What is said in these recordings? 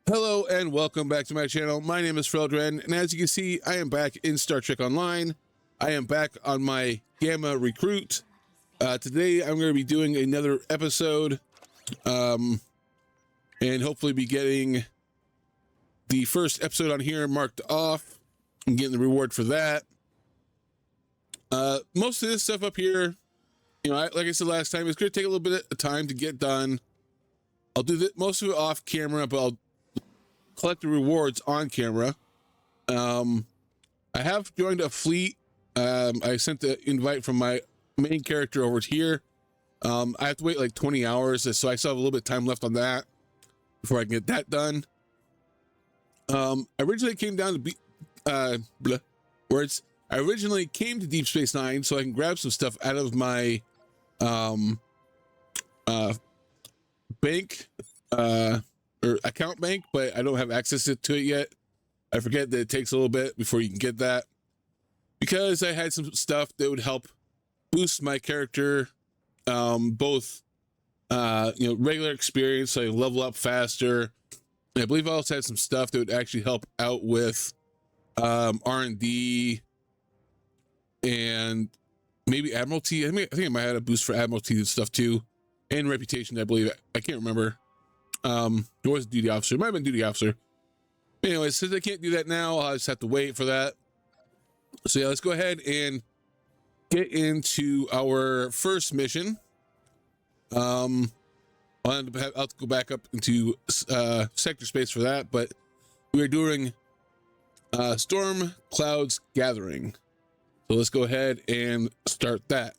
Hello and welcome back to my channel. My name is Freldren, and as you can see, I am back in Star Trek Online. I am back on my Gamma Recruit. Today, I'm going to be doing another episode, and hopefully be getting the first episode on here marked off and getting the reward for that. Most of this stuff up here, like I said last time, it's going to take a little bit of time to get done. I'll do most of it off camera, but I'll collect the rewards on camera. I have joined a fleet. I sent the invite from my main character over here. I have to wait like 20 hours, so I still have a little bit of time left on that before I can get that done. I originally came down to I originally came to Deep Space Nine so I can grab some stuff out of my bank or account bank, but I don't have access to it yet. I forget that it takes a little bit before you can get that, because I had some stuff that would help boost my character, both regular experience, so I level up faster. And I believe I also had some stuff that would actually help out with R&D and maybe Admiralty. I think I might have a boost for Admiralty and stuff too, and reputation. I believe, I can't remember. It was duty officer. It might have been duty officer. Anyway, since I can't do that now, I'll just have to wait for that. So yeah, let's go ahead and get into our first mission. I'll have to go back up into sector space for that, but we're doing Storm Clouds Gathering. So let's go ahead and start that.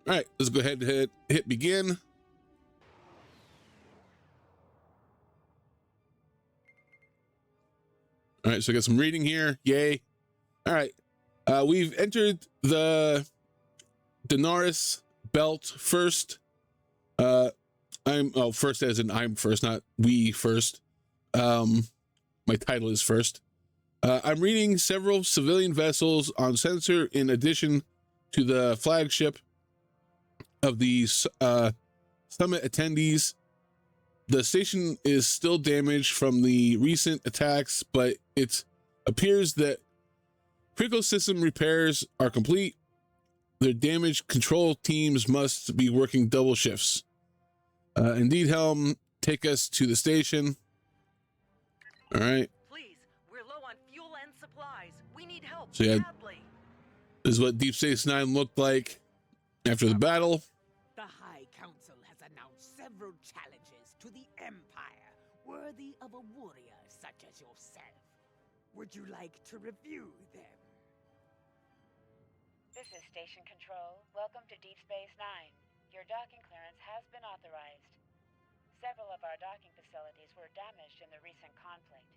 All right, let's go ahead and hit begin. All right, so I got some reading here. Yay. All right, we've entered the Daenerys belt first. First as in I'm first, not we first. My title is first. I'm reading several civilian vessels on sensor in addition to the flagship of the summit attendees. The station is still damaged from the recent attacks, but it appears that critical system repairs are complete. Their damage control teams must be working double shifts. Indeed, Helm, take us to the station. All right. Please, we're low on fuel and supplies. We need help So yeah, badly. this is what Deep Space Nine looked like after the battle. The High Council has announced several challenges to the Empire, worthy of a warrior such as yourself. Would you like to review them? This is Station Control. Welcome to Deep Space Nine. Your docking clearance has been authorized. Several of our docking facilities were damaged in the recent conflict.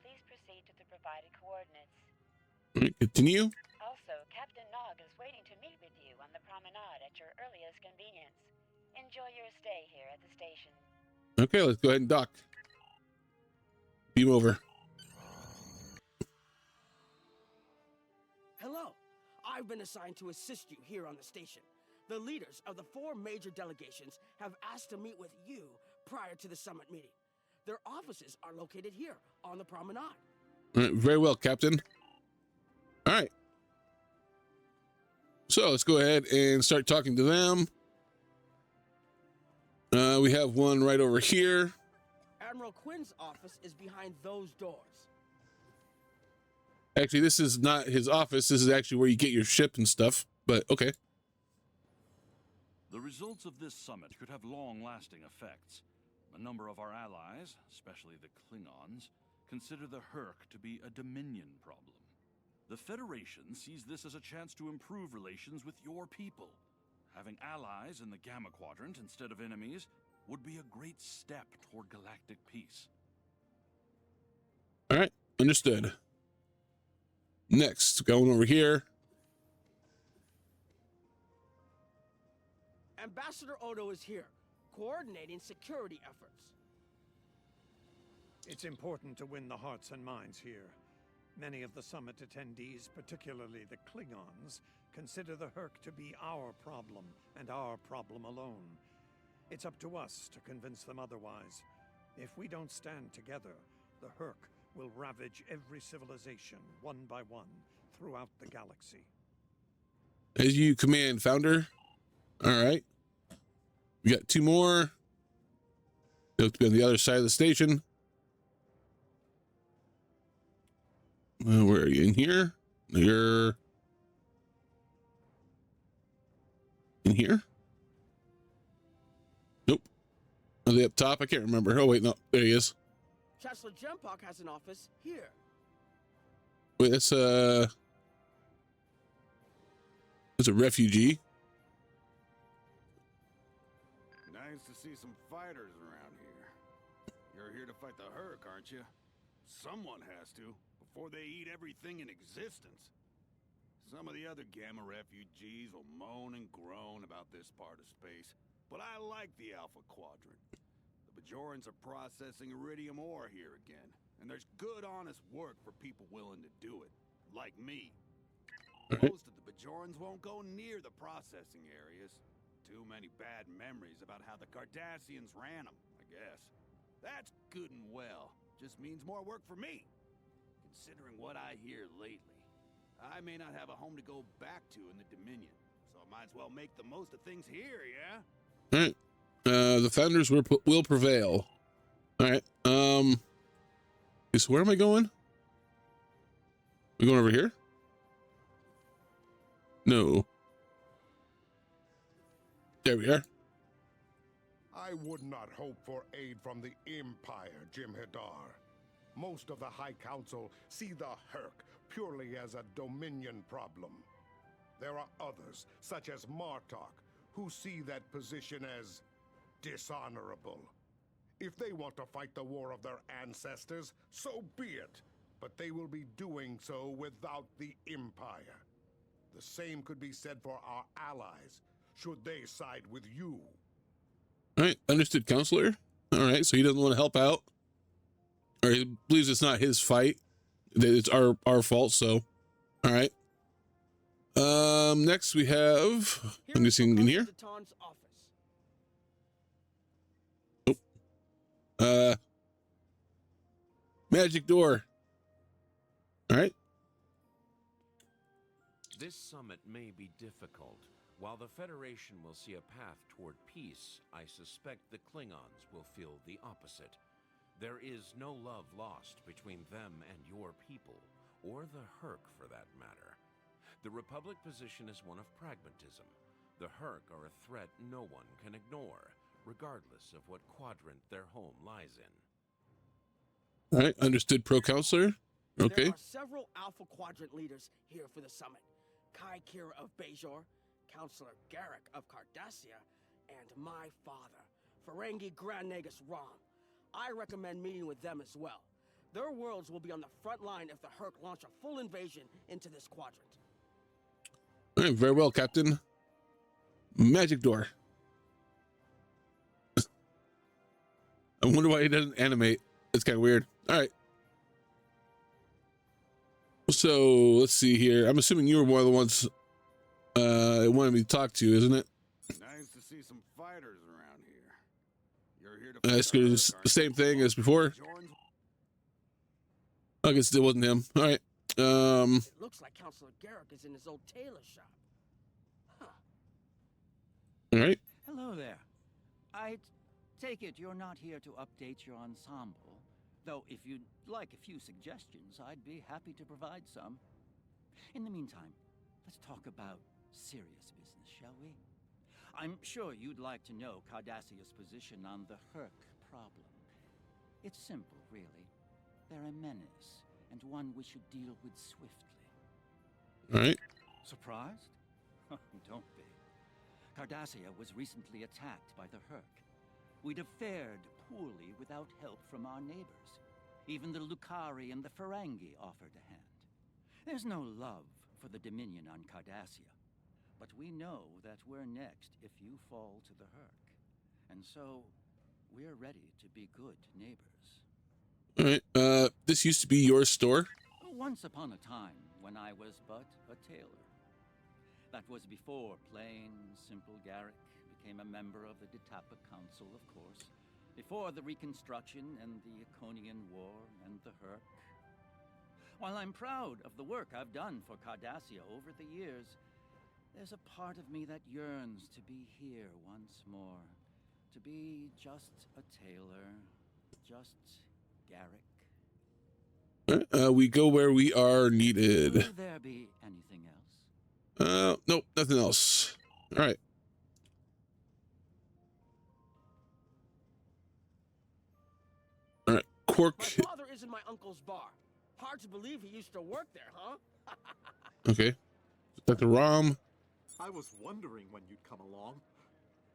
Please proceed to the provided coordinates. All right, continue. Also, Captain Nog is waiting to meet with you on the promenade at your earliest convenience. Enjoy your stay here at the station. Okay, let's go ahead and dock. Beam over. Hello. I've been assigned to assist you here on the station. The leaders of the 4 major delegations have asked to meet with you prior to the summit meeting. Their offices are located here on the promenade. All right, very well, Captain. All right. So let's go ahead and start talking to them. We have one right over here. Admiral Quinn's office is behind those doors. Actually, this is not his office. This is actually where you get your ship and stuff, but okay. The results of this summit could have long-lasting effects. A number of our allies, especially the Klingons, consider the Herc to be a Dominion problem. The Federation sees this as a chance to improve relations with your people. Having allies in the Gamma Quadrant instead of enemies would be a great step toward galactic peace. All right, understood. Next, going over here. Ambassador Odo is here, coordinating security efforts. It's important to win the hearts and minds here. Many of the summit attendees, particularly the Klingons, consider the Herc to be our problem and our problem alone. It's up to us to convince them otherwise. If we don't stand together, the Herc will ravage every civilization one by one throughout the galaxy. As you command, Founder. All right. We got 2 more. They look to be on the other side of the station. Where are you? In here? You're in here? Nope. Are they up top? I can't remember. Oh, wait, no. There he is. Chancellor Jempok has an office here. Wait, that's a refugee. Nice to see some fighters around here. You're here to fight the Herc, aren't you? Someone has to, before they eat everything in existence. Some of the other Gamma refugees will moan and groan about this part of space, but I like the Alpha Quadrant. The Bajorans are processing iridium ore here again, and there's good, honest work for people willing to do it, like me. Most of the Bajorans won't go near the processing areas. Too many bad memories about how the Cardassians ran them, I guess. That's good and well. Just means more work for me. Considering what I hear lately, I may not have a home to go back to in the Dominion, so I might as well make the most of things here, yeah? All right. The Founders will prevail. All right. So where am I going? We going over here? No. There we are. I would not hope for aid from the Empire, Jim Hadar. Most of the High Council see the Herc purely as a Dominion problem. There are others, such as Martok, who see that position as dishonorable. If they want to fight the war of their ancestors, so be it. But they will be doing so without the Empire. The same could be said for our allies, should they side with you. All right, understood, Counselor. All right, so he doesn't want to help out, or he believes it's not his fight, that it's our fault. So, all right. Next we have. I'm guessing in here. Nope. Magic door. All right. This summit may be difficult. While the Federation will see a path toward peace, I suspect the Klingons will feel the opposite. There is no love lost between them and your people, or the Herc for that matter. The Republic position is one of pragmatism. The Herc are a threat no one can ignore, regardless of what quadrant their home lies in. All right, understood, Pro-Counselor. Okay. There are several Alpha Quadrant leaders here for the summit. Kai Kira of Bajor, Counselor Garrick of Cardassia, and my father, Ferengi Grand Nagus Rom. I recommend meeting with them as well. Their worlds will be on the front line if the Herc launch a full invasion into this quadrant. All right, very well, Captain. Magic door. I wonder why he doesn't animate. It's kind of weird. All right. So let's see here. I'm assuming you were one of the ones wanted me to talk to, isn't it? Nice to see some fighters around here. You're here to It's good. The same thing as before. I guess it wasn't him. All right. It looks like Counselor Garrick is in his old tailor shop. Huh. All right. Hello there. I take it you're not here to update your ensemble, though if you'd like a few suggestions, I'd be happy to provide some. In the meantime, let's talk about serious business, shall we? I'm sure you'd like to know Cardassia's position on the Herc problem. It's simple, really. They're a menace, and one we should deal with swiftly. All right. Surprised? Don't be. Cardassia was recently attacked by the Herc. We'd have fared poorly without help from our neighbors. Even the Lucari and the Ferengi offered a hand. There's no love for the Dominion on Cardassia, but we know that we're next if you fall to the Herc. And so, we're ready to be good neighbors. All right. This used to be your store. Once upon a time, when I was but a tailor. That was before plain, simple Garrick became a member of the Ditapa Council, of course. Before the Reconstruction and the Iconian War and the Herc. While I'm proud of the work I've done for Cardassia over the years, there's a part of me that yearns to be here once more. To be just a tailor, just Garrick. We go where we are needed. Will there be anything else? Nope, nothing else. All right. All right, Quark. My father is in my uncle's bar. Hard to believe he used to work there, huh? Okay. Dr. Rom. I was wondering when you'd come along.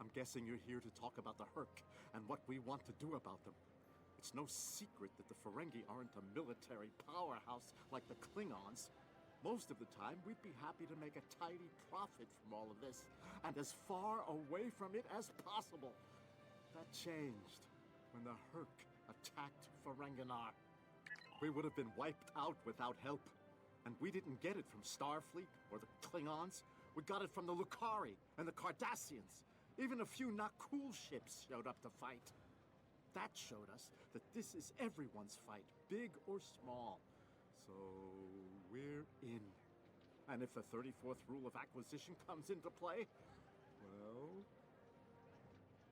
I'm guessing you're here to talk about the Herc and what we want to do about them. It's no secret that the Ferengi aren't a military powerhouse like the Klingons. Most of the time, we'd be happy to make a tidy profit from all of this, and as far away from it as possible. That changed when the Herc attacked Ferenginar. We would have been wiped out without help, and we didn't get it from Starfleet or the Klingons. We got it from the Lucari and the Cardassians. Even a few not cool ships showed up to fight. That showed us that this is everyone's fight, big or small. So we're in. And if the 34th rule of acquisition comes into play, well...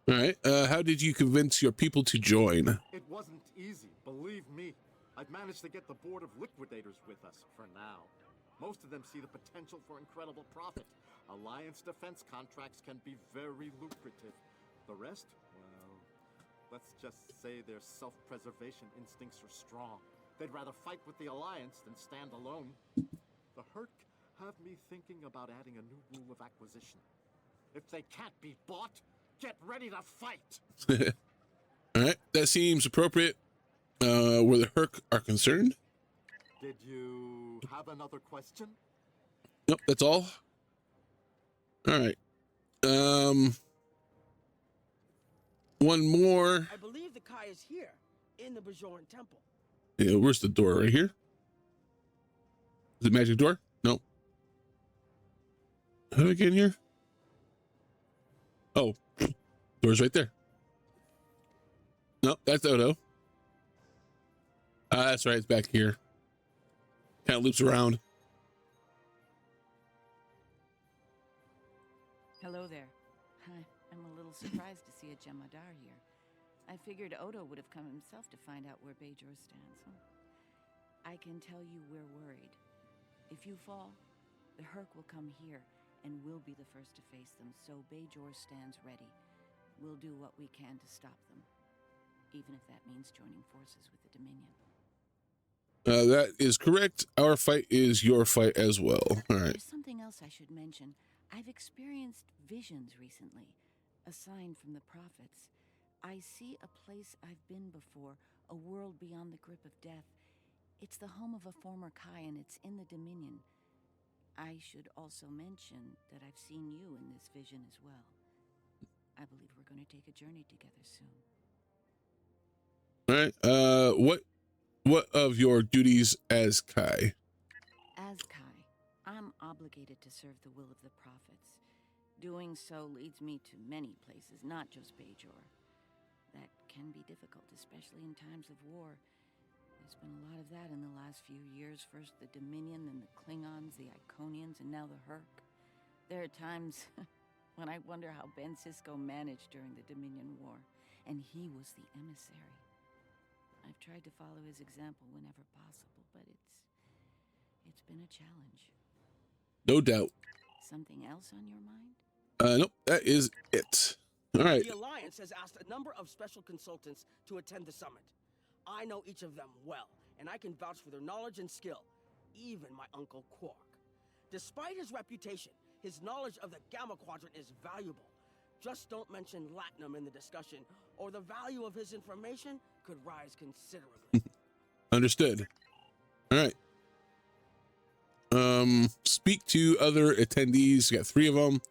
All right. How did you convince your people to join? It wasn't easy, believe me. I've managed to get the Board of Liquidators with us for now. Most of them see the potential for incredible profit. Alliance defense contracts can be very lucrative. The rest, well, let's just say their self-preservation instincts are strong. They'd rather fight with the Alliance than stand alone. The Herc have me thinking about adding a new rule of acquisition. If they can't be bought, get ready to fight! All right, that seems appropriate where the Herc are concerned. Did you have another question? Nope, that's all. All right. One more. I believe the Kai is here, in the Bajoran Temple. Yeah, where's the door? Right here? Is it magic door? No. How do I get in here? Oh, door's right there. No, that's Odo. That's right, it's back here. Kind of loops around. Hello there. I'm a little surprised to see a Jemadar here. I figured Odo would have come himself to find out where Bajor stands. I can tell you we're worried. If you fall, the Herc will come here, and we'll be the first to face them, so Bajor stands ready. We'll do what we can to stop them, even if that means joining forces with the Dominion. That is correct. Our fight is your fight as well. All right. There's something else I should mention. I've experienced visions recently, a sign from the prophets. I see a place I've been before, a world beyond the grip of death. It's the home of a former Kai, and it's in the Dominion. I should also mention that I've seen you in this vision as well. I believe we're going to take a journey together soon. All right. What of your duties as Kai? As Kai, I'm obligated to serve the will of the prophets. Doing so leads me to many places, not just Bajor. That can be difficult, especially in times of war. There's been a lot of that in the last few years. First the Dominion, then the Klingons, the Iconians, and now the Herc. There are times when I wonder how Ben Sisko managed during the Dominion War, and he was the emissary. I've tried to follow his example whenever possible, but it's been a challenge. No doubt. Something else on your mind? Nope, that is it. All right. The Alliance has asked a number of special consultants to attend the summit. I know each of them well, and I can vouch for their knowledge and skill, even my Uncle Quark. Despite his reputation, his knowledge of the Gamma Quadrant is valuable. Just don't mention Latinum in the discussion, or the value of his information could rise considerably. Understood. All right. Speak to other attendees. We got 3 of them.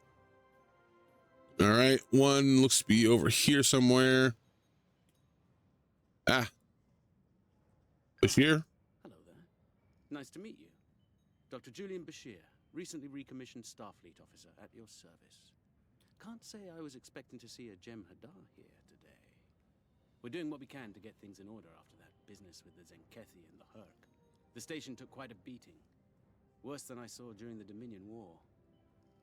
All right. One looks to be over here somewhere. Bashir. Hello there. Nice to meet you. Dr. Julian Bashir, Recently recommissioned Starfleet officer at your service. Can't say I was expecting to see a Gem Hadar here today. We're doing what we can to get things in order after that business with the Zenkethi and the Herc. The station took quite a beating. Worse than I saw during the Dominion War.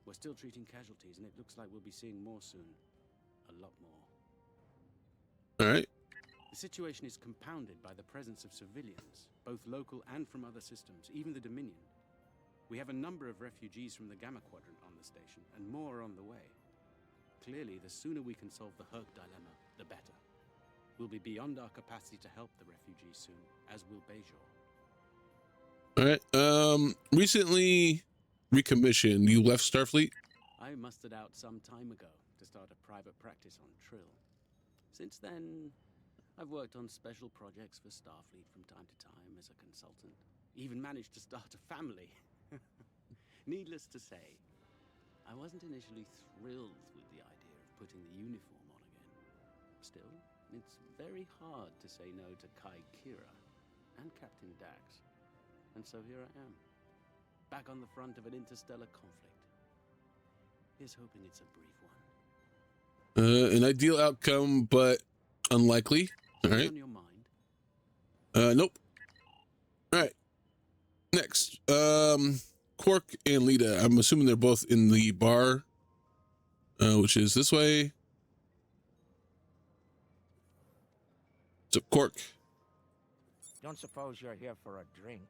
We're still treating casualties, and it looks like we'll be seeing more soon. A lot more. All right. The situation is compounded by the presence of civilians, both local and from other systems, even the Dominion. We have a number of refugees from the Gamma Quadrant on the station, and more on the way. Clearly, the sooner we can solve the Herc dilemma, the better. We'll be beyond our capacity to help the refugees soon, as will Bajor. All right. Recently recommissioned. You left Starfleet? I mustered out some time ago to start a private practice on Trill. Since then, I've worked on special projects for Starfleet from time to time as a consultant. Even managed to start a family. Needless to say, I wasn't initially thrilled with the idea of putting the uniform on again. Still, it's very hard to say no to Kai Kira and Captain Dax. And so here I am, back on the front of an interstellar conflict. Here's hoping it's a brief one. An ideal outcome, but unlikely. All right. On your mind? Nope. All right. Next, Quark and Lita. I'm assuming they're both in the bar, which is this way. What's up, Quark? Don't suppose you're here for a drink?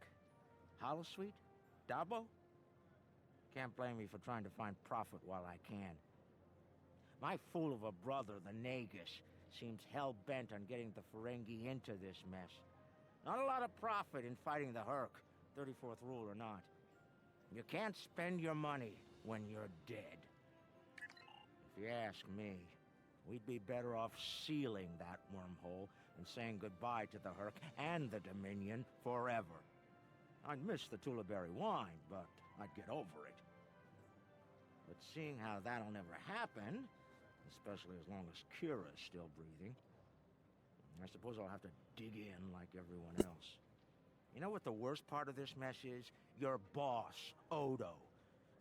Holosuite? Dabo? Can't blame me for trying to find profit while I can. My fool of a brother, the Nagus, seems hell-bent on getting the Ferengi into this mess. Not a lot of profit in fighting the Herc, 34th rule or not. You can't spend your money when you're dead. If you ask me, we'd be better off sealing that wormhole and saying goodbye to the Herc and the Dominion forever. I'd miss the Tulaberry wine, but I'd get over it. But seeing how that'll never happen, especially as long as Kira's still breathing, I suppose I'll have to dig in like everyone else. You know what the worst part of this mess is? Your boss, Odo.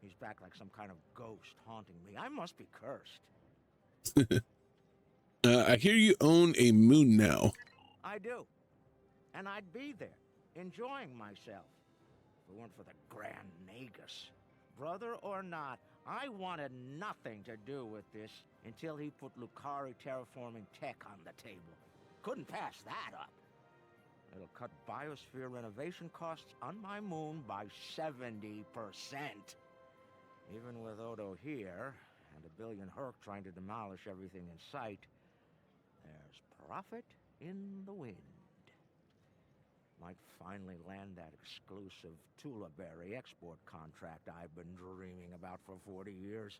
He's back like some kind of ghost haunting me. I must be cursed. I hear you own a moon now. I do. And I'd be there, enjoying myself, if it weren't for the Grand Nagus. Brother or not, I wanted nothing to do with this until he put Lucari terraforming tech on the table. Couldn't pass that up. It'll cut biosphere renovation costs on my moon by 70%. Even with Odo here, and a billion Herc trying to demolish everything in sight, there's profit in the wind. Might finally land that exclusive Tulaberry export contract I've been dreaming about for 40 years.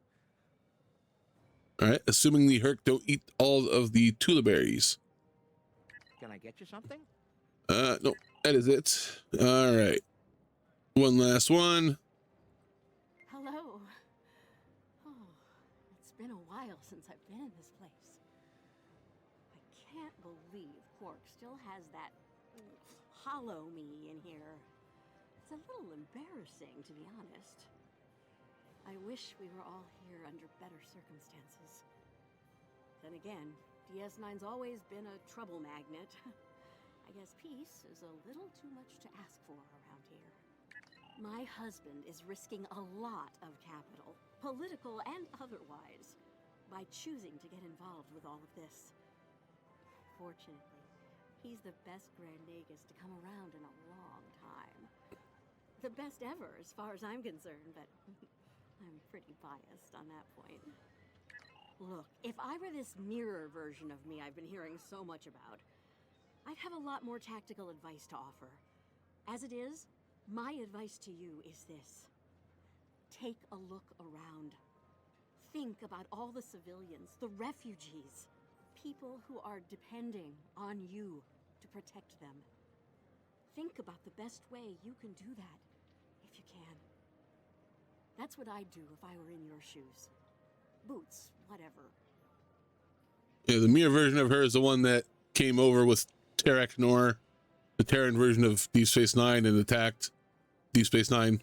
All right, assuming the Herc don't eat all of the Tulaberries. Can I get you something? No, that is it. All right. One last one. Hello. Oh, it's been a while since I've been in this place. I can't believe Quark still has that hollow me in here. It's a little embarrassing, to be honest. I wish we were all here under better circumstances. Then again, DS9's always been a trouble magnet. I guess peace is a little too much to ask for around here. My husband is risking a lot of capital, political and otherwise, by choosing to get involved with all of this. Fortunately, he's the best Grand Nagus to come around in a long time. The best ever, as far as I'm concerned, but I'm pretty biased on that point. Look, if I were this mirror version of me I've been hearing so much about, I'd have a lot more tactical advice to offer. As it is, my advice to you is this. Take a look around. Think about all the civilians, the refugees, people who are depending on you to protect them. Think about the best way you can do that, if you can. That's what I'd do if I were in your shoes. Boots, whatever. Yeah, the mirror version of her is the one that came over with Terrak Nor, the Terran version of Deep Space Nine, and attacked Deep Space Nine.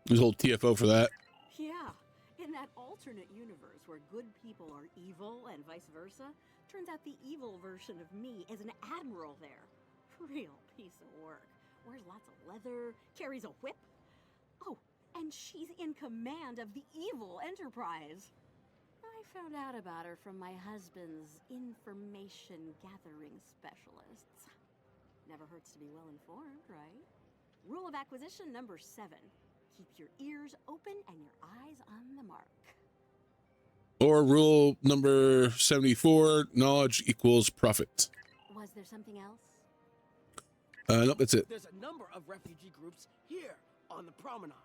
There's a whole TFO for that. Yeah, in that alternate universe where good people are evil and vice versa, turns out the evil version of me is an admiral there. Real piece of work. Wears lots of leather, carries a whip. Oh, and she's in command of the evil Enterprise. I found out about her from my husband's information gathering specialists. Never hurts to be well informed, right? Rule of acquisition number 7. Keep your ears open and your eyes on the mark. Or rule number 74, knowledge equals profit. Was there something else? Nope, that's it. There's a number of refugee groups here on the promenade.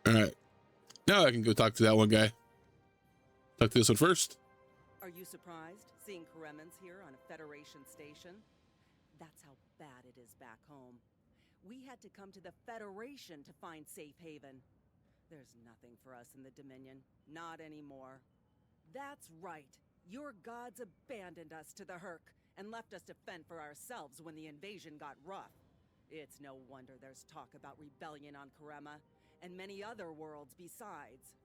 All right. Now I can go talk to that one guy. Talk to this one first. Are you surprised seeing Karemans here on a Federation station? That's how bad it is back home. We had to come to the Federation to find safe haven. There's nothing for us in the Dominion. Not anymore. That's right. Your gods abandoned us to the Herc and left us to fend for ourselves when the invasion got rough. It's no wonder there's talk about rebellion on Karema and many other worlds besides.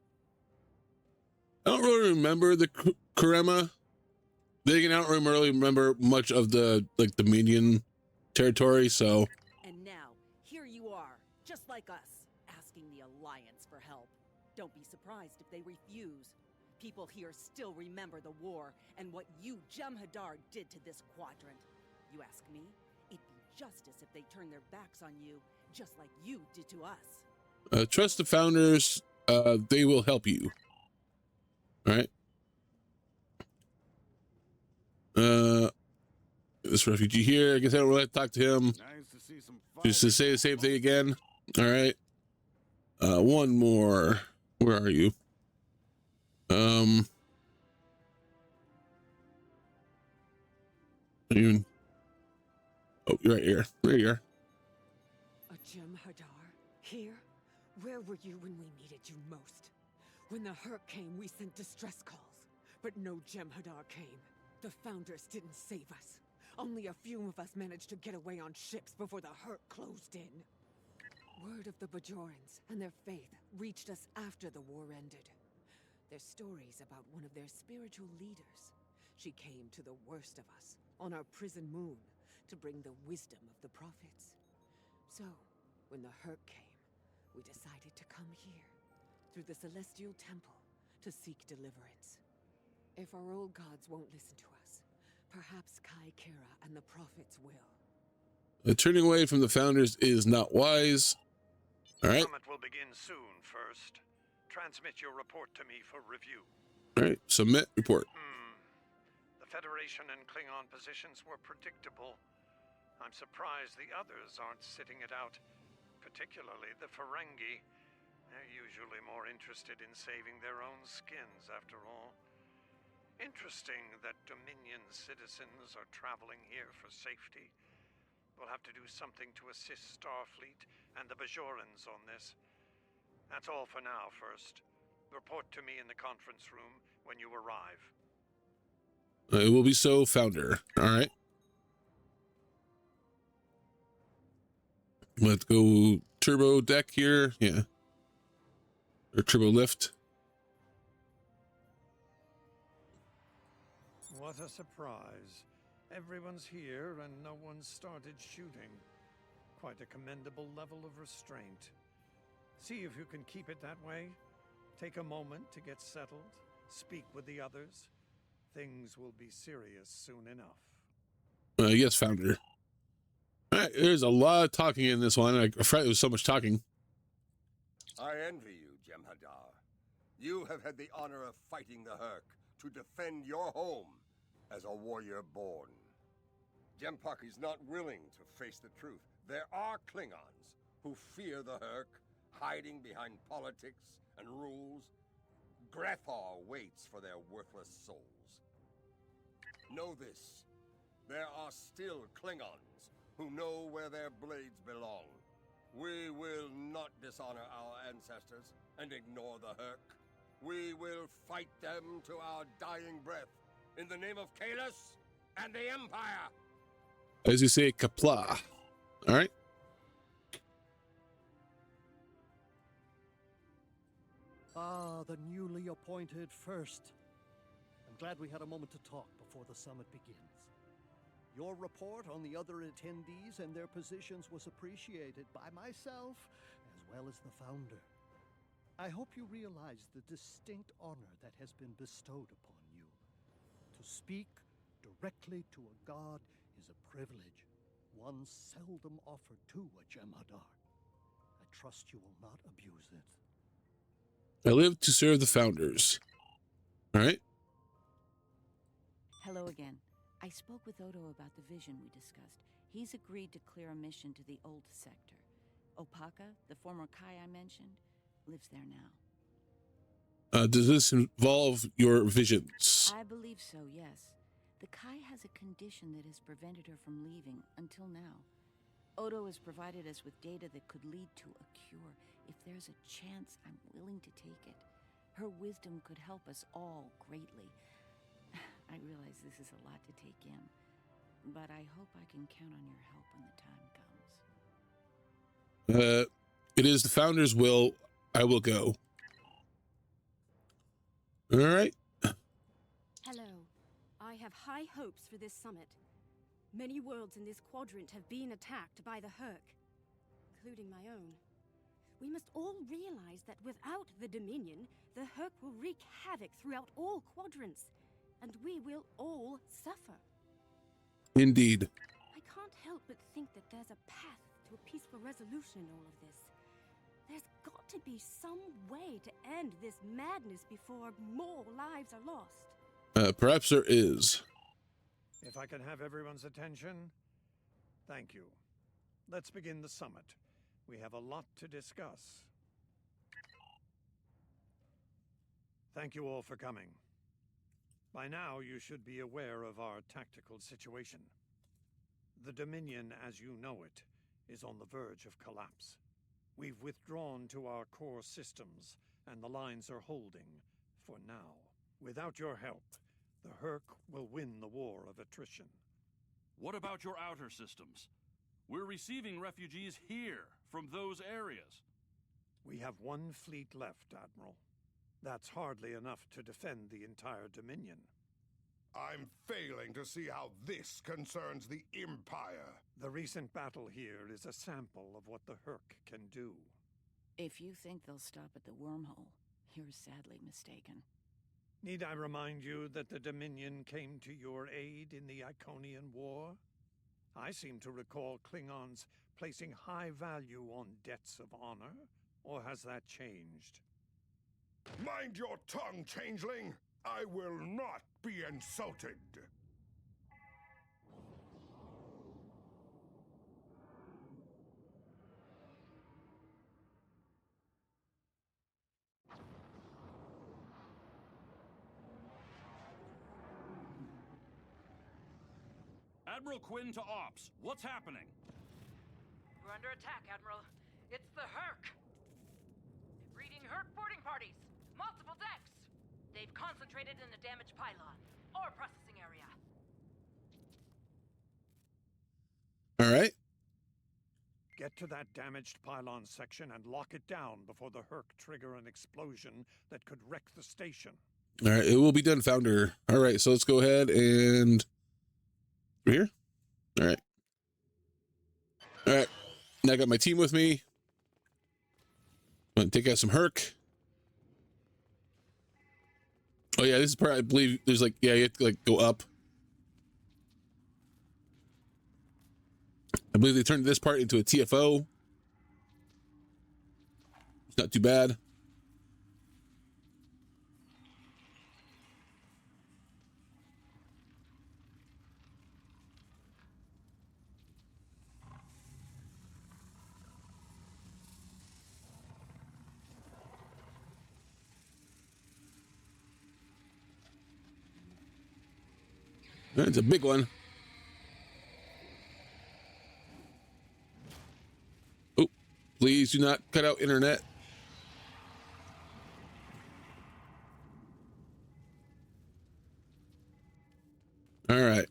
I don't really remember the Karema. I don't really remember much of the Dominion territory, so. And now, here you are, just like us, asking the Alliance for help. Don't be surprised if they refuse. People here still remember the war and what you, Jem'Hadar, did to this quadrant. You ask me, it'd be justice if they turned their backs on you, just like you did to us. Trust the founders. They will help you. All right. This refugee here. I guess I don't really have to talk to him. Nice to see some Just to say the same thing again. All right. One more. Where are you? Even. Oh, you're right here. There you are. A Jem'Hadar? Here? Where were you when we needed you most? When the Herc came, we sent distress calls. But no Jem'Hadar came. The Founders didn't save us. Only a few of us managed to get away on ships before the Herc closed in. Word of the Bajorans and their faith reached us after the war ended. Their stories about one of their spiritual leaders. She came to the worst of us, on our prison moon, to bring the wisdom of the prophets. So, when the Herc came, we decided to come here, through the Celestial Temple, to seek deliverance. If our old gods won't listen to us, perhaps Kai Kara and the prophets will. Turning away from the founders is not wise. All right. Summit will begin soon. First, transmit your report to me for review. All right. Submit report. The Federation and Klingon positions were predictable. I'm surprised the others aren't sitting it out, particularly the Ferengi. They're usually more interested in saving their own skins, after all. Interesting that Dominion citizens are traveling here for safety. We'll have to do something to assist Starfleet and the Bajorans on this. That's all for now. First, report to me in the conference room when you arrive. It will be so, Founder. All right. Let's go turbo deck here. Yeah. Or turbo lift. What a surprise. Everyone's here and no one started shooting. Quite a commendable level of restraint. See if you can keep it that way. Take a moment to get settled. Speak with the others. Things will be serious soon enough. Yes, Founder. All right, there's a lot of talking in this one. I forgot there was so much talking. I envy you, Jem'Hadar. You have had the honor of fighting the Herc to defend your home as a warrior born. Jem'Puck is not willing to face the truth. There are Klingons who fear the Herc, hiding behind politics and rules. Grethar waits for their worthless souls. Know this. There are still Klingons who know where their blades belong. We will not dishonor our ancestors and ignore the Herc. We will fight them to our dying breath in the name of Kahless and the Empire. As you say, Kapla. All right. Ah, the newly appointed first. I'm glad we had a moment to talk before the summit begins. Your report on the other attendees and their positions was appreciated by myself as well as the founder. I hope you realize the distinct honor that has been bestowed upon you. To speak directly to a god is a privilege, one seldom offered to a Jem'Hadar. I trust you will not abuse it. I live to serve the founders. All right. Hello again. I spoke with Odo about the vision we discussed. He's agreed to clear a mission to the old sector. Opaka, the former Kai I mentioned, lives there now. Does this involve your visions? I believe so, yes. The Kai has a condition that has prevented her from leaving until now. Odo has provided us with data that could lead to a cure. If there's a chance, I'm willing to take it. Her wisdom could help us all greatly. I realize this is a lot to take in, but I hope I can count on your help when the time comes. It is the founder's will. I will go. All right. Hello. I have high hopes for this summit. Many worlds in this quadrant have been attacked by the Herc, including my own. We must all realize that without the Dominion, the Herc will wreak havoc throughout all quadrants, and we will all suffer. Indeed. I can't help but think that there's a path to a peaceful resolution in all of this. There's got to be some way to end this madness before more lives are lost. Perhaps there is. If I can have everyone's attention, thank you. Let's begin the summit. We have a lot to discuss. Thank you all for coming. By now, you should be aware of our tactical situation. The Dominion, as you know it, is on the verge of collapse. We've withdrawn to our core systems, and the lines are holding, for now. Without your help, the Herc will win the war of attrition. What about your outer systems? We're receiving refugees here, from those areas. We have one fleet left, Admiral. That's hardly enough to defend the entire Dominion. I'm failing to see how this concerns the Empire. The recent battle here is a sample of what the Herc can do. If you think they'll stop at the wormhole, you're sadly mistaken. Need I remind you that the Dominion came to your aid in the Iconian War? I seem to recall Klingons placing high value on debts of honor, or has that changed? Mind your tongue, changeling! I will not be insulted! Admiral Quinn to Ops. What's happening? We're under attack, Admiral. It's the Herc! Reading Herc boarding parties. Multiple decks. They've concentrated in the damaged pylon. Ore processing area. All right. Get to that damaged pylon section and lock it down before the Herc trigger an explosion that could wreck the station. All right. It will be done, Founder. All right. So let's go ahead and... We're here? All right. All right. Now I got my team with me. I'm going to take out some Herc. Oh, yeah. This is part, I believe there's like, yeah, you have to like go up. I believe they turned this part into a TFO. It's not too bad. It's a big one. Oh, please do not cut out internet. All right.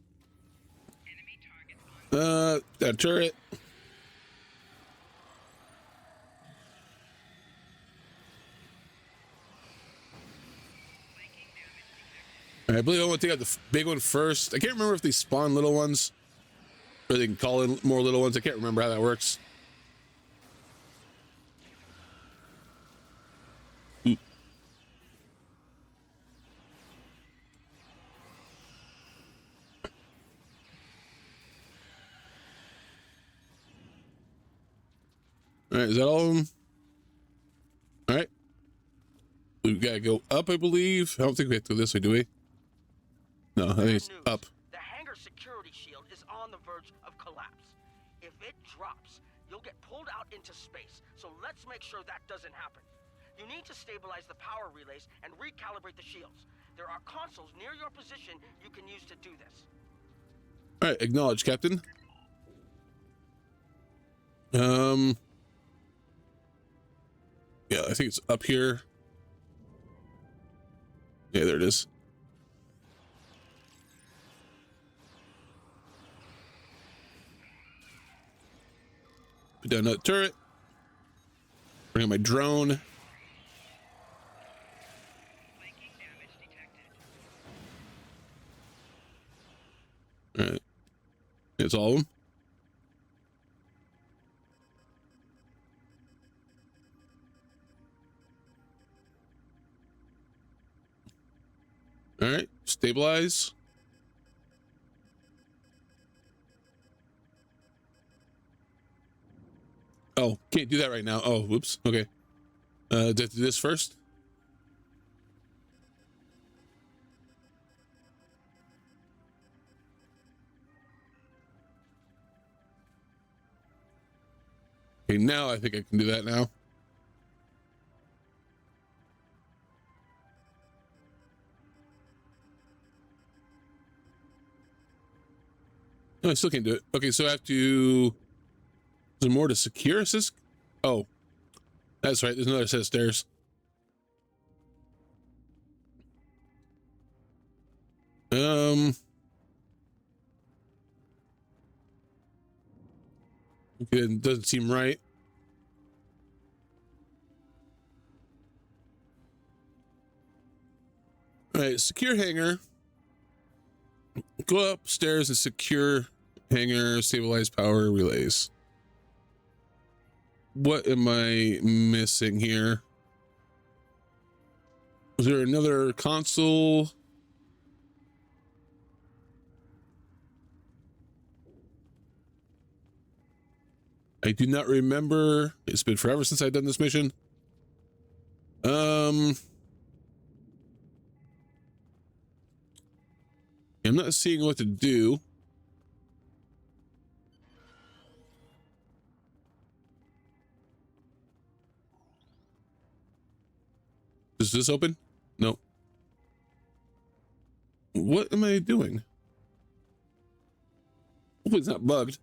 That turret. I believe I want to take out the big one first. I can't remember if they spawn little ones or they can call in more little ones. I can't remember how that works. Ooh. All right, is that all of them? All right. We gotta go up, I believe. I don't think we have to go this way, do we? No, I think it's up. The hangar security shield is on the verge of collapse. If it drops, you'll get pulled out into space, so let's make sure that doesn't happen. You need to stabilize the power relays and recalibrate the shields. There are consoles near your position you can use to do this. All right, acknowledge, Captain. Yeah, I think it's up here. Yeah, there it is. Put down that turret. Bring in my drone. All right. It's all of them. All right, stabilize. Oh, can't do that right now. Oh, whoops. Okay. Do this first. Okay, now I think I can do that now. No, I still can't do it. Okay, so I have to... Is there more to secure? Is this... Oh, that's right. There's another set of stairs. Okay, it doesn't seem right. All right, secure hangar. Go upstairs and secure hangar, stabilize power relays. What am I missing here? Was there another console? I do not remember. It's been forever since I've done this mission. I'm not seeing what to do. Is this open? No. What am I doing? Hopefully it's not bugged.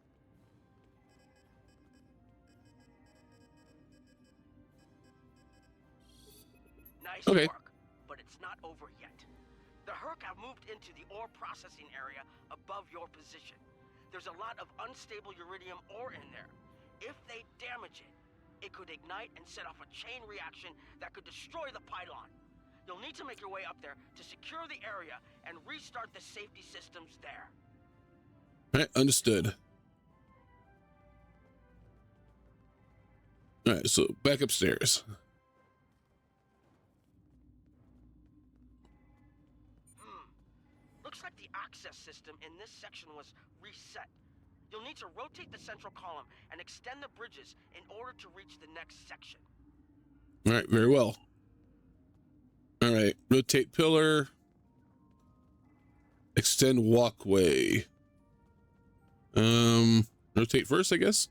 Nice Okay. work, but it's not over yet. The Herc have moved into the ore processing area above your position. There's a lot of unstable uridium ore in there. If they damage it, it could ignite and set off a chain reaction that could destroy the pylon. You'll need to make your way up there to secure the area and restart the safety systems there. All right, understood. All right, so back upstairs. Looks like the access system in this section was reset. You'll need to rotate the central column and extend the bridges in order to reach the next section. All right, very well. All right, rotate pillar. Extend walkway. Rotate first, I guess.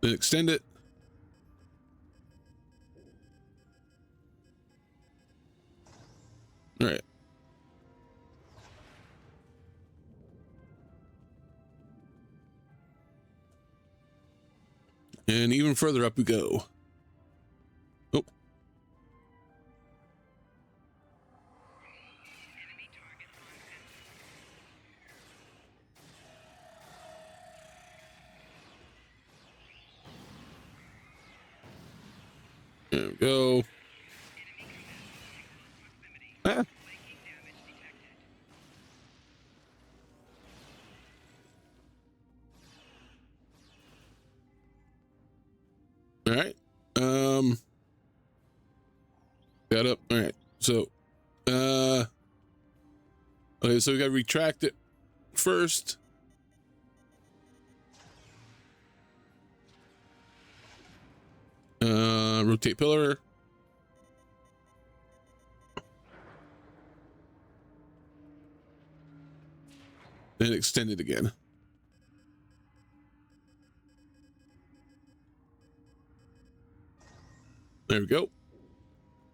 Then extend it. All right. And even further up we go. Oh. There we go. Ah. All right. Got up. All right. So, okay, so we got to retract it first. Rotate pillar. Then extend it again. There we go.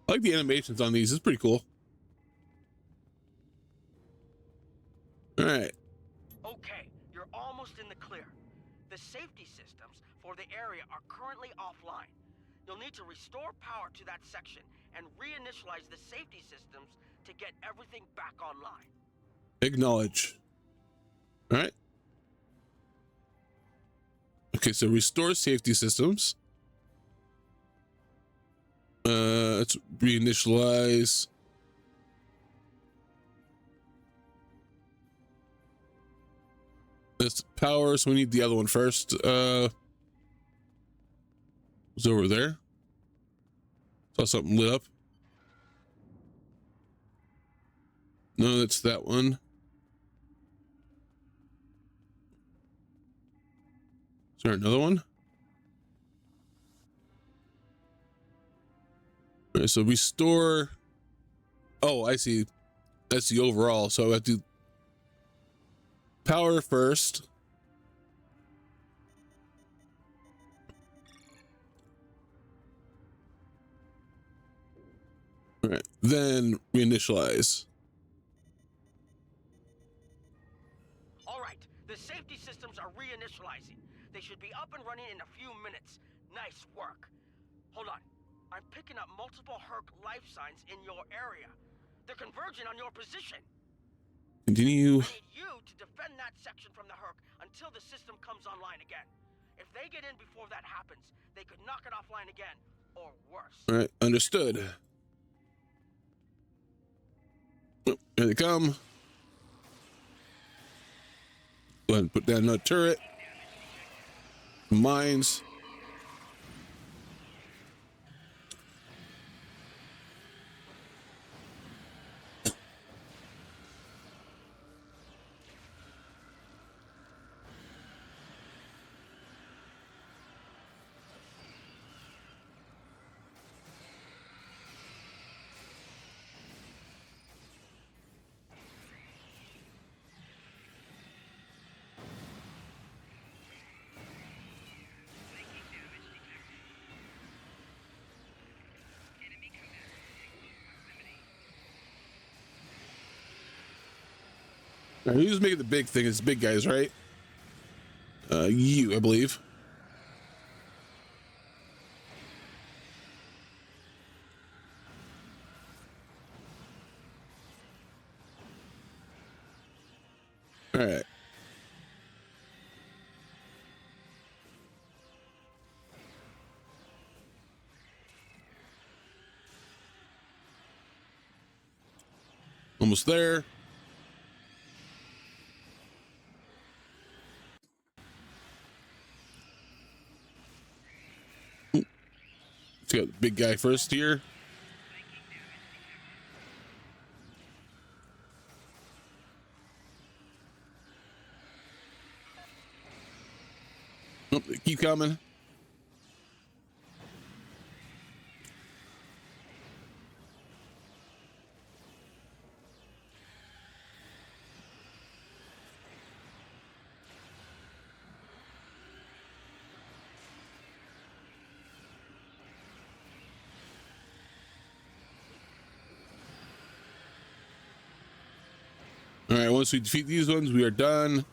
I like the animations on these. It's pretty cool. All right. Okay, you're almost in the clear. The safety systems for the area are currently offline. You'll need to restore power to that section and reinitialize the safety systems to get everything back online. Acknowledge. All right. Okay, so restore safety systems. Let's reinitialize. This power, so we need the other one first. It's over there. Saw something lit up. No, that's that one. Is there another one? All right, so restore. Oh, I see. That's the overall. So I have to power first. All right, then reinitialize. All right, the safety systems are reinitializing. They should be up and running in a few minutes. Nice work. Hold on. I'm picking up multiple Herc life signs in your area. They're converging on your position. Continue. I need you to defend that section from the Herc until the system comes online again. If they get in before that happens, they could knock it offline again, or worse. All right, understood. Oh, here they come. Go ahead and put down another turret. Mines. All right, who's making the big thing? It's big guys, right? You, I believe. All right. Almost there. Ooh. Let's get the big guy first here. Oh, they keep coming. All right, once we defeat these ones, we are done.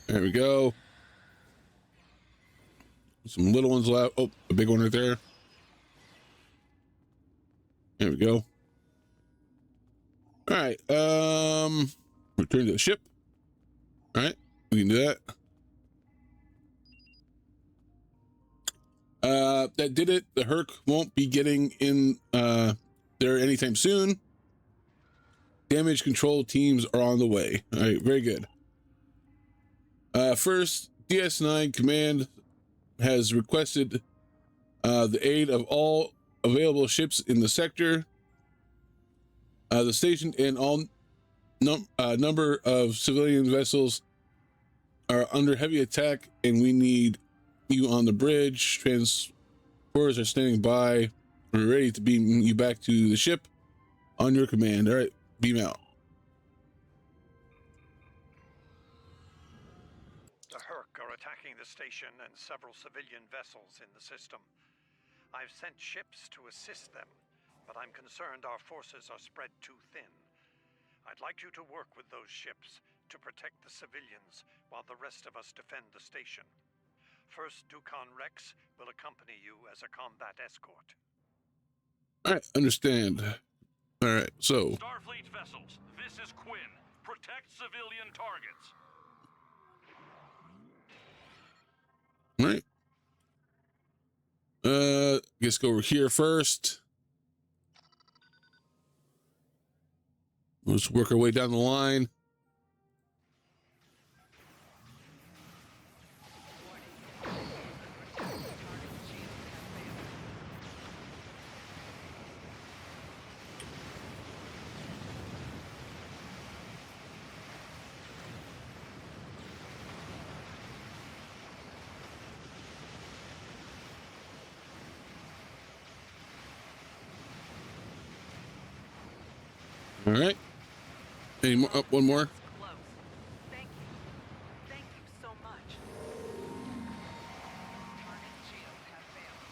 There we go. Some little ones left. Oh, a big one right there. There we go. All right. Return to the ship. All right, we can do that. That did it. The Herc won't be getting in there anytime soon. Damage control teams are on the way. All right, very good. First, DS9 Command has requested the aid of all available ships in the sector. The station and all number of civilian vessels are under heavy attack, and we need you on the bridge. Transporters are standing by. We're ready to beam you back to the ship on your command. All right, beam out. The Herc are attacking the station and several civilian vessels in the system. I've sent ships to assist them, but I'm concerned our forces are spread too thin. I'd like you to work with those ships to protect the civilians while the rest of us defend the station. First Ducon Rex will accompany you as a combat escort. All right, understand. All right, so Starfleet vessels, this is Quinn. Protect civilian targets. all right. Let's go over here first. Let's work our way down the line. All right. Any more? Up one more. Thank you. Thank you so much. Target shields have failed.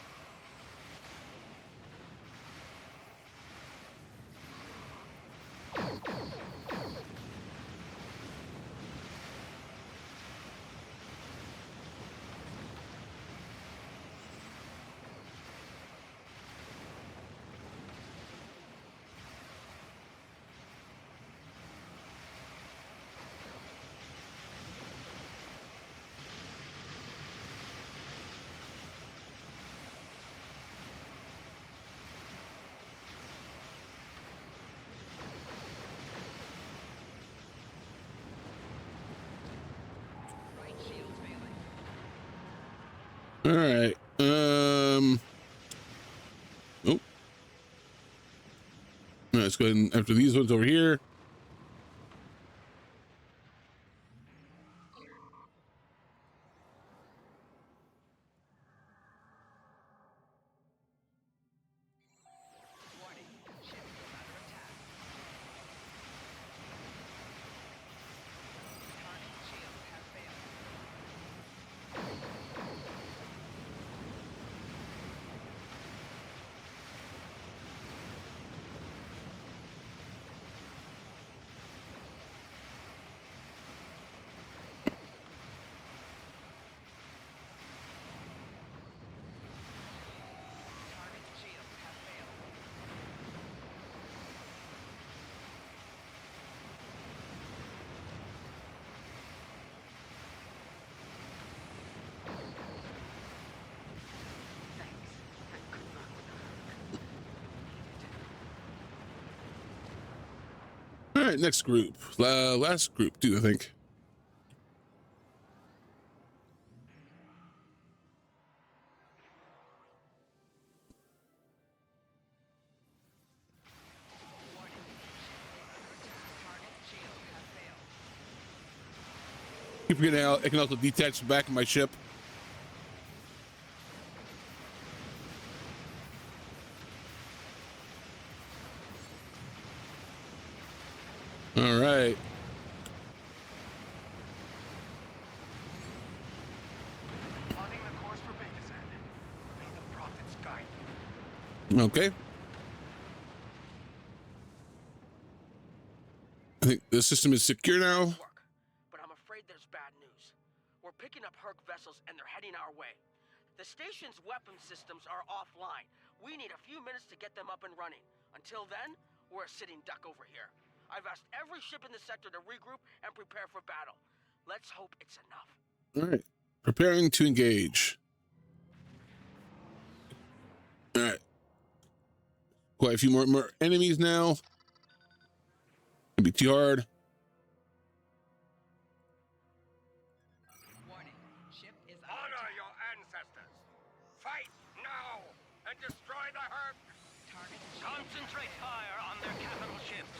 All right. Oh. Let's go ahead and after these ones over here. All right, next group. Last group, too, I think. Keep forgetting how I can also detach the back of my ship. All right. Plotting the course for Betazen. May the prophets guide you. Okay. I think the system is secure now. But I'm afraid there's bad news. We're picking up Herc vessels and they're heading our way. The station's weapon systems are offline. We need a few minutes to get them up and running. Until then, we're a sitting duck over here. I've asked every ship in the sector to regroup and prepare for battle. Let's hope it's enough. All right. Preparing to engage. All right. Quite a few more enemies now. Gonna be too hard. Warning. Ship is Honor your ancestors. Fight now and destroy the Herc. Concentrate fire on their capital ships.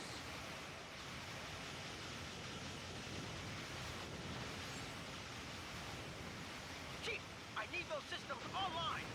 Chief, I need those systems online.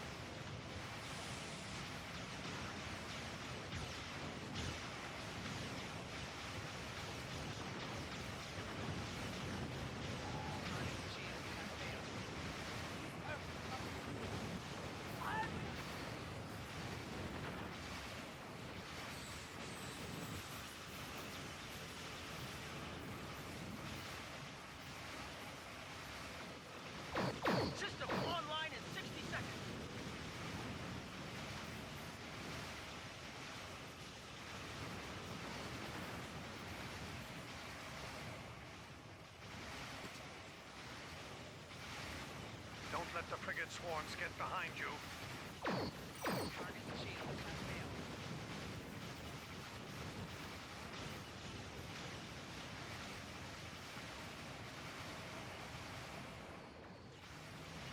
System online in 60 seconds. Don't let the frigate swarms get behind you. Target shields have failed.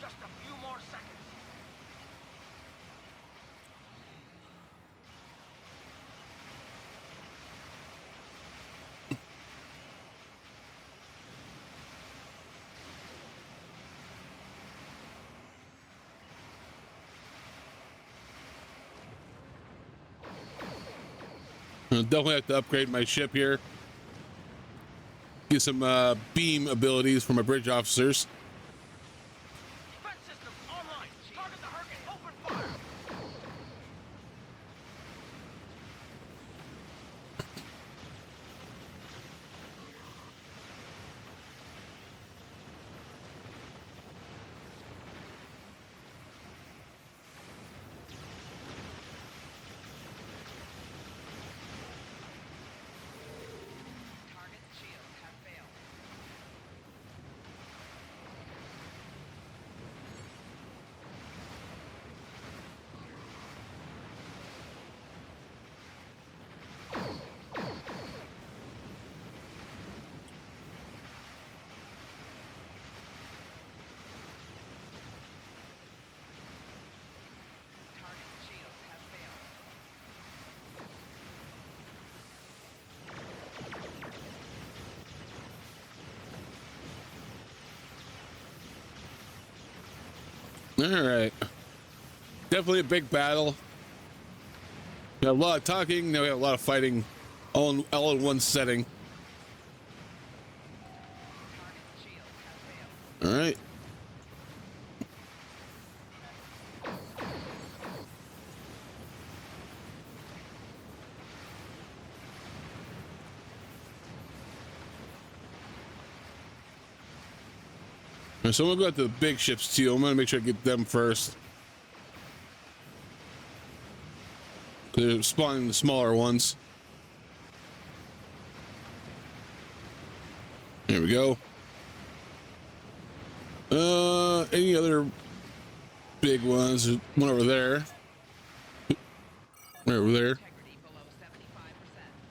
Just a few more seconds. I'll definitely have to upgrade my ship here. Get some beam abilities for my bridge officers. Defense systems online. Target the Herc and open fire. Target shields have failed. Target shields have failed. All right. Definitely a big battle. We have a lot of talking. Now we have a lot of fighting, all in one setting. All right. So I'm gonna go to the big ships too. I'm gonna make sure I get them first. They're spawning the smaller ones. There we go. Any other big ones? There's one over there. Right over there.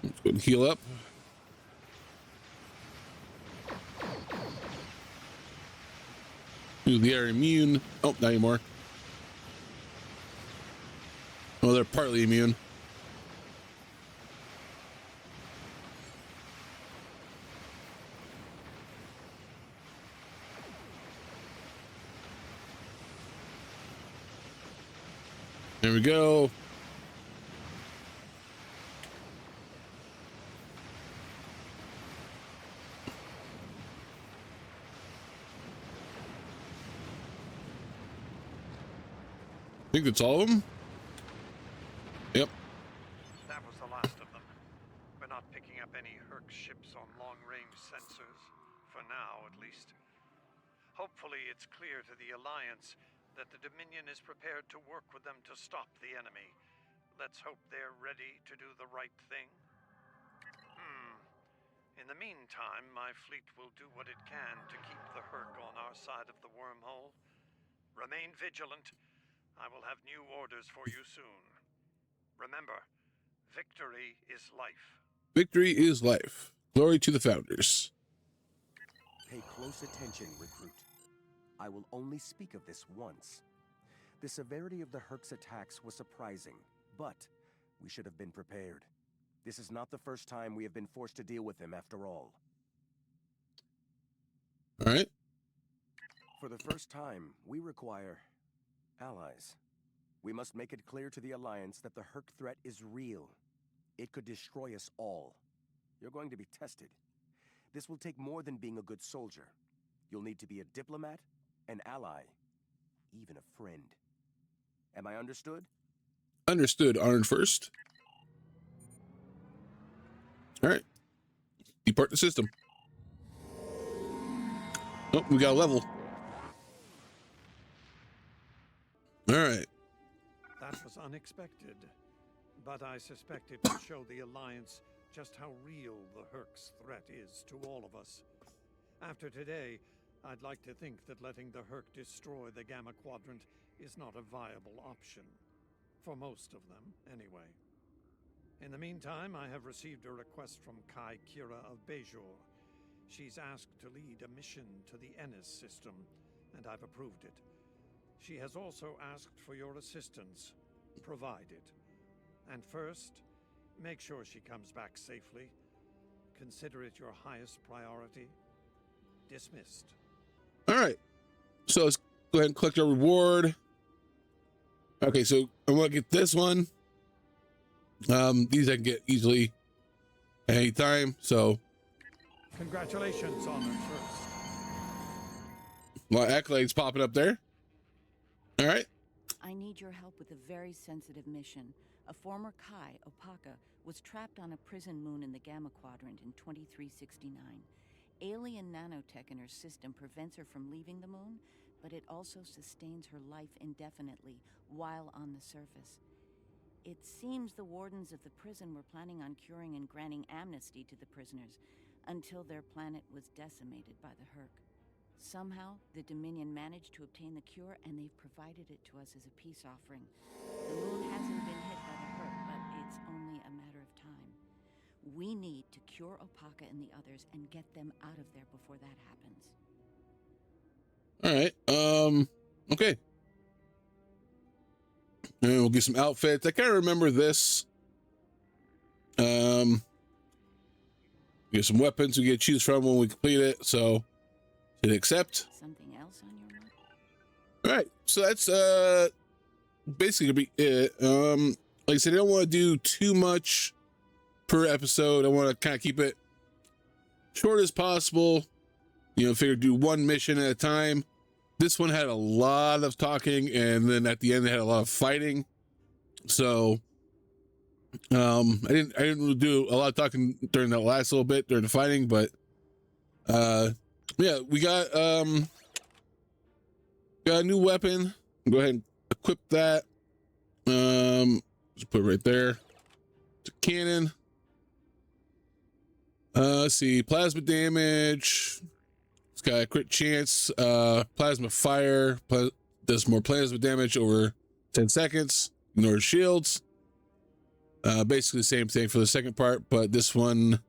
Let's go and heal up. Ooh, they are immune. Oh, not anymore. Oh, they're partly immune. There we go. I think that's all of them. Yep. That was the last of them. We're not picking up any Herc ships on long-range sensors. For now, at least. Hopefully it's clear to the Alliance that the Dominion is prepared to work with them to stop the enemy. Let's hope they're ready to do the right thing. In the meantime, my fleet will do what it can to keep the Herc on our side of the wormhole. Remain vigilant. I will have new orders for you soon. Remember, victory is life. Victory is life. Glory to the founders. Pay close attention, recruit. I will only speak of this once. The severity of the Herc's attacks was surprising, but we should have been prepared. This is not the first time we have been forced to deal with them after all. All right. For the first time, we require allies. We must make it clear to the Alliance that the Herc threat is real. It could destroy us all. You're going to be tested. This will take more than being a good soldier. You'll need to be a diplomat, an ally, even a friend. Am I understood? Understood. Arn first. All right. Depart the system. Oh, we got a level. All right. That was unexpected, but I suspect it will show the Alliance just how real the Herc's threat is to all of us. After today, I'd like to think that letting the Herc destroy the Gamma Quadrant is not a viable option. For most of them, anyway. In the meantime, I have received a request from Kai Kira of Bejor. She's asked to lead a mission to the Ennis system, and I've approved it. She has also asked for your assistance. Provide it. And first, make sure she comes back safely. Consider it your highest priority. Dismissed. All right. So let's go ahead and collect our reward. Okay, so I'm going to get this one. These I can get easily anytime, so. Congratulations on it first. A lot of accolades popping up there. All right. I need your help with a very sensitive mission. A former Kai, Opaka, was trapped on a prison moon in the Gamma Quadrant in 2369. Alien nanotech in her system prevents her from leaving the moon, but it also sustains her life indefinitely while on the surface. It seems the wardens of the prison were planning on curing and granting amnesty to the prisoners until their planet was decimated by the Herc. Somehow, the Dominion managed to obtain the cure, and they've provided it to us as a peace offering. The moon hasn't been hit by the Herc, but it's only a matter of time. We need to cure Opaka and the others and get them out of there before that happens. All right. Okay. And we'll get some outfits. I kind of remember this. We get some weapons we get to choose from when we complete it. So hit accept. Something else on your mind? All right. So that's basically gonna be it. Like I said, I don't want to do too much per episode. I want to kind of keep it short as possible. You know, figure do one mission at a time. This one had a lot of talking, and then at the end they had a lot of fighting. So I didn't really do a lot of talking during that last little bit during the fighting, but yeah, we got a new weapon. Go ahead and equip that. Just put it right there. It's a cannon. Let's see, plasma damage. It's got a crit chance. Plasma fire does more plasma damage over 10 seconds. Ignores shields. Basically the same thing for the second part, but this one,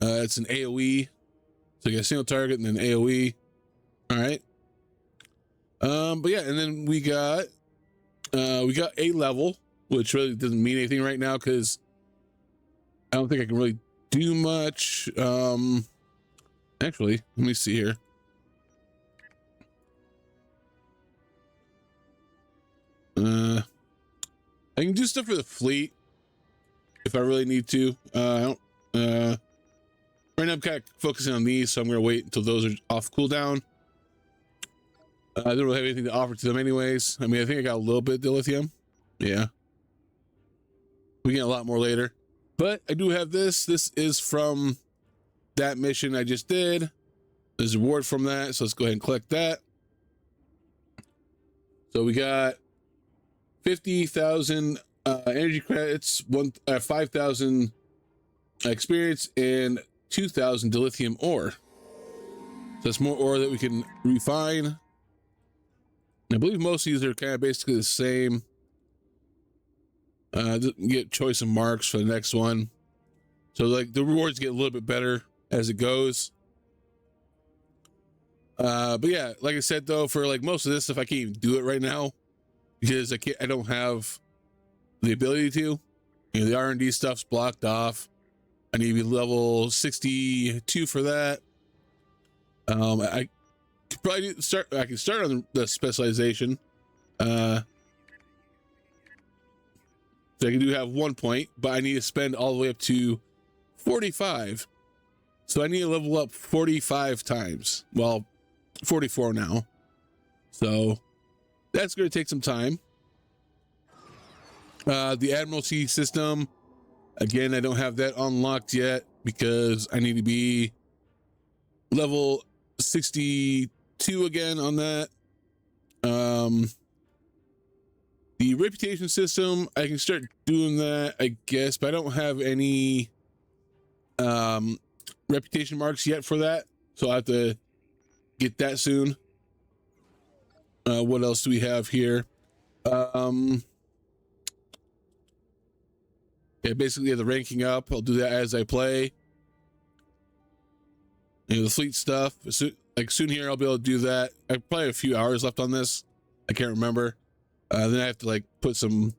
it's an AoE. So you got a single target and then AoE. All right. But yeah, and then we got a level, which really doesn't mean anything right now because I don't think I can really do much. Actually, let me see here. I can do stuff for the fleet if I really need to. Right now I'm kind of focusing on these, so I'm gonna wait until those are off cooldown. I don't really have anything to offer to them anyways. I mean, I think I got a little bit of dilithium. Yeah. We get a lot more later. But I do have this. This is from that mission I just did. There's a reward from that, so let's go ahead and collect that. So we got 50,000 energy credits, 5,000 experience, and 2,000 dilithium ore. So that's more ore that we can refine. And I believe most of these are kind of basically the same. Get choice of marks for the next one. So like the rewards get a little bit better as it goes. But yeah, like I said though, for like most of this stuff, I can't even do it right now because I don't have the ability to. You know, the R&D stuff's blocked off. I need to be level 62 for that. I could probably start. I can start on the specialization. So I do have 1 point, but I need to spend all the way up to 45. So I need to level up 45 times. Well, 44 now. So that's going to take some time. The Admiralty system, again, I don't have that unlocked yet because I need to be level 62 again on that. The reputation system, I can start doing that, I guess, but I don't have any reputation marks yet for that, so I have to get that soon. What else do we have here? Yeah, basically the ranking up. I'll do that as I play. You know, the fleet stuff. Soon here, I'll be able to do that. I probably have a few hours left on this. I can't remember. Then I have to like put some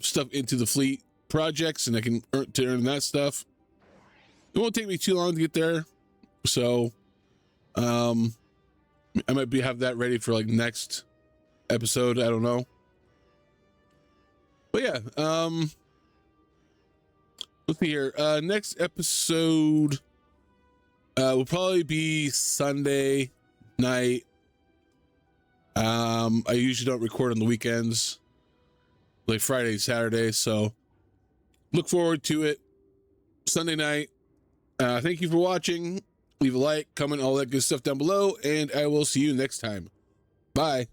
stuff into the fleet projects, and I can earn that stuff. It won't take me too long to get there, so I might have that ready for like next episode. I don't know, but yeah. Let's see here. Next episode will probably be Sunday night. I usually don't record on the weekends, like Friday, Saturday. So look forward to it. Sunday night. Thank you for watching. Leave a like, comment, all that good stuff down below, and I will see you next time. Bye.